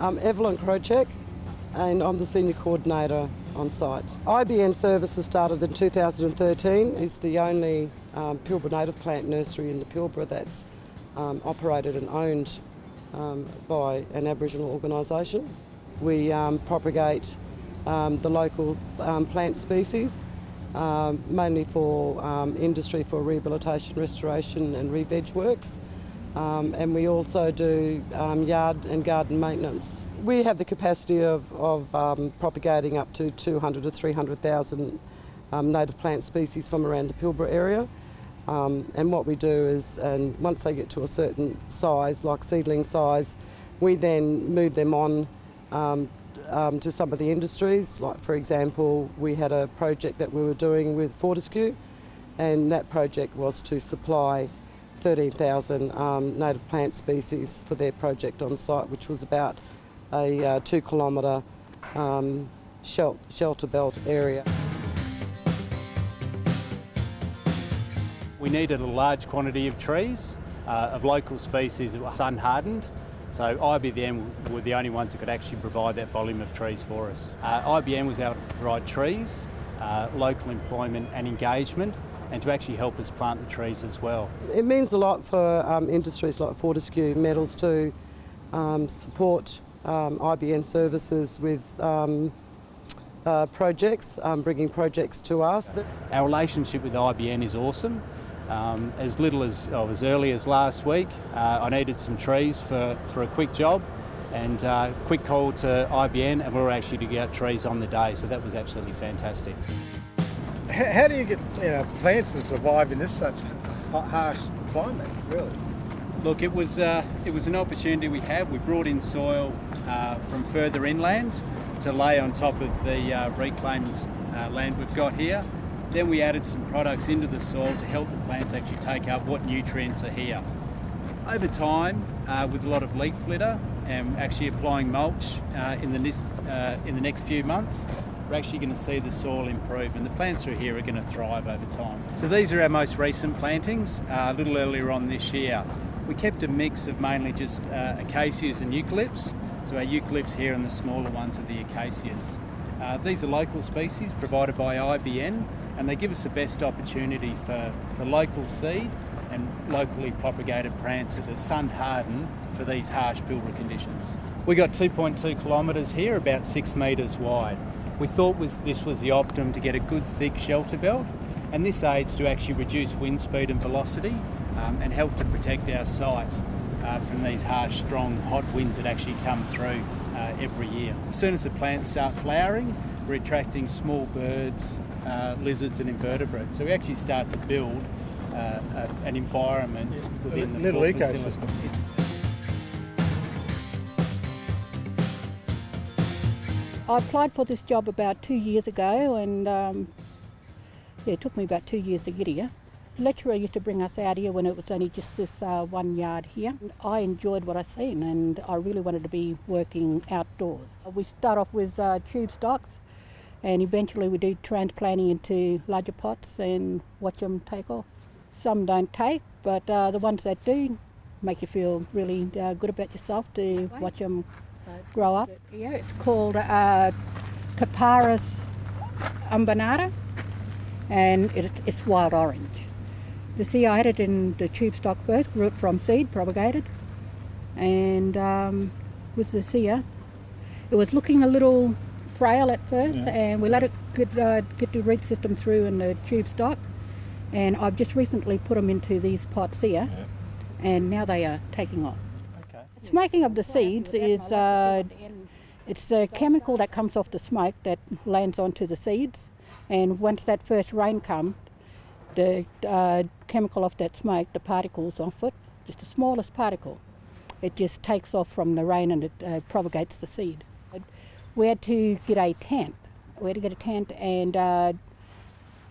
Evelyn Krochek, and I'm the Senior Coordinator on site. IBN services started in 2013. It's the only Pilbara native plant nursery in the Pilbara that's operated and owned by an Aboriginal organisation. We propagate the local plant species, mainly for industry for rehabilitation, restoration and re-veg works. And we also do yard and garden maintenance. We have the capacity of propagating up to 200 to 300,000 native plant species from around the Pilbara area. And what we do is, and once they get to a certain size, like seedling size, we then move them on to some of the industries. Like, for example, we had a project that we were doing with Fortescue, and that project was to supply 13,000 native plant species for their project on site, which was about a 2 kilometre shelter belt area. We needed a large quantity of trees of local species that were sun hardened. So IBN were the only ones that could actually provide that volume of trees for us. IBN was able to provide trees, local employment and engagement, and to actually help us plant the trees as well. It means a lot for industries like Fortescue Metals to support IBN services with projects, bringing projects to us. Our relationship with IBN is awesome. As early as last week, I needed some trees for a quick job, and quick call to IBN, and we were actually to get trees on the day, so that was absolutely fantastic. How do you get plants to survive in this such harsh climate, really? Look, it was an opportunity we had. We brought in soil from further inland to lay on top of the reclaimed land we've got here. Then we added some products into the soil to help the plants actually take up what nutrients are here. Over time, with a lot of leaf litter and actually applying mulch in the next few months, we're actually going to see the soil improve, and the plants through here are going to thrive over time. So these are our most recent plantings, a little earlier on this year. We kept a mix of mainly just acacias and eucalypts. So our eucalypts here and the smaller ones are the acacias. These are local species provided by IBN, and they give us the best opportunity for local seed and locally propagated plants that are sun hardened for these harsh Pilbara conditions. We got 2.2 kilometres here, about 6 metres wide. We thought this was the optimum to get a good thick shelter belt, and this aids to actually reduce wind speed and velocity and help to protect our site from these harsh, strong, hot winds that actually come through every year. As soon as the plants start flowering, we're attracting small birds, lizards and invertebrates. So we actually start to build an environment within the little ecosystem. I applied for this job about 2 years ago, and it took me about 2 years to get here. The lecturer used to bring us out here when it was only just this 1 yard here. I enjoyed what I seen, and I really wanted to be working outdoors. We start off with tube stocks, and eventually we do transplanting into larger pots and watch them take off. Some don't take, but the ones that do make you feel really good about yourself to watch them grow up. Yeah, it's called Capparis umbonata, and it's wild orange. The see, I had it in the tube stock first, grew it from seed, propagated, and with the seer, it was looking a little frail at first, and we let it get the root system through in the tube stock, and I've just recently put them into these pots here, and now they are taking off. Smoking of the seeds is it's a chemical that comes off the smoke that lands onto the seeds, and once that first rain comes, the chemical off that smoke, the particles off it, just the smallest particle, it just takes off from the rain and it propagates the seed. We had to get a tent. We had to get a tent and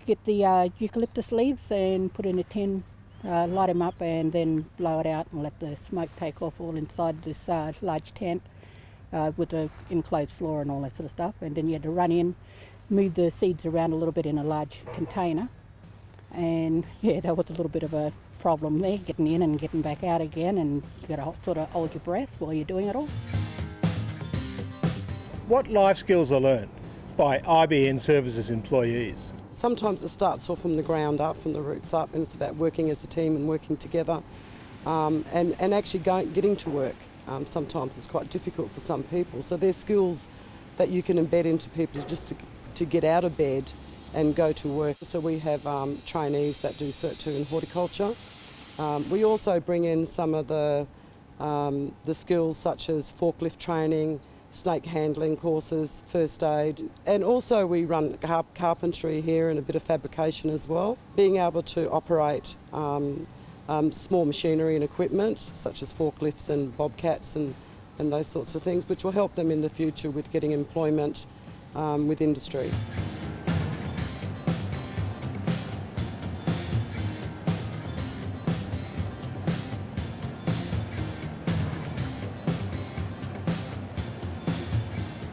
get the eucalyptus leaves and put in a tin, light them up and then blow it out and let the smoke take off all inside this large tent with the enclosed floor and all that sort of stuff. And then you had to run in, move the seeds around a little bit in a large container. And yeah, that was a little bit of a problem there, getting in and getting back out again, and you got to sort of hold your breath while you're doing it all. What life skills are learned by IBN Services employees? Sometimes it starts off from the ground up, from the roots up, and it's about working as a team and working together, and actually getting to work. Sometimes it's quite difficult for some people. So there's skills that you can embed into people just to get out of bed and go to work. So we have trainees that do Cert 2 in horticulture. We also bring in some of the skills such as forklift training, snake handling courses, first aid, and also we run carpentry here and a bit of fabrication as well. Being able to operate small machinery and equipment such as forklifts and bobcats and those sorts of things, which will help them in the future with getting employment with industry.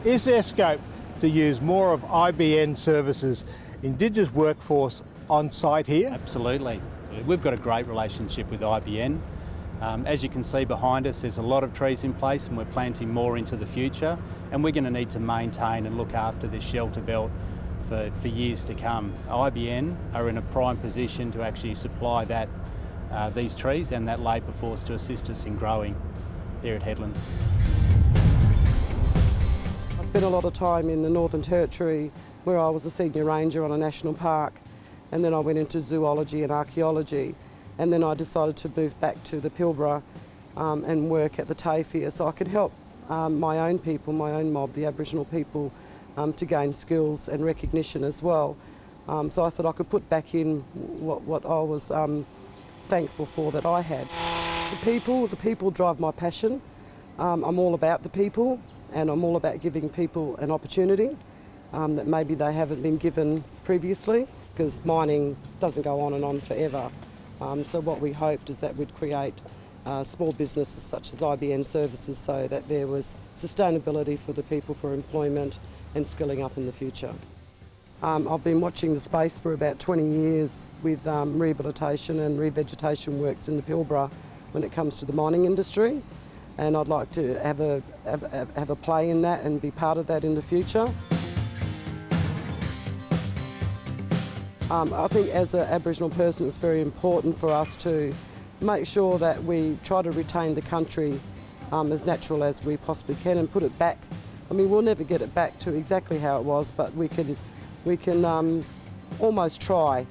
Is there scope to use more of IBN Services Indigenous workforce on site here? Absolutely. We've got a great relationship with IBN. As you can see behind us, there's a lot of trees in place and we're planting more into the future, and we're going to need to maintain and look after this shelter belt for years to come. IBN are in a prime position to actually supply these trees and that labour force to assist us in growing here at Headland. I spent a lot of time in the Northern Territory where I was a senior ranger on a national park, and then I went into zoology and archaeology, and then I decided to move back to the Pilbara and work at the TAFE here so I could help my own people, my own mob, the Aboriginal people, to gain skills and recognition as well. So I thought I could put back in what I was thankful for that I had. The people drive my passion. I'm all about the people, and I'm all about giving people an opportunity that maybe they haven't been given previously, because mining doesn't go on and on forever. So what we hoped is that we'd create small businesses such as IBN Services so that there was sustainability for the people, for employment and skilling up in the future. I've been watching the space for about 20 years with rehabilitation and revegetation works in the Pilbara when it comes to the mining industry, and I'd like to have a play in that and be part of that in the future. I think as an Aboriginal person it's very important for us to make sure that we try to retain the country as natural as we possibly can and put it back. I mean, we'll never get it back to exactly how it was, but we can almost try.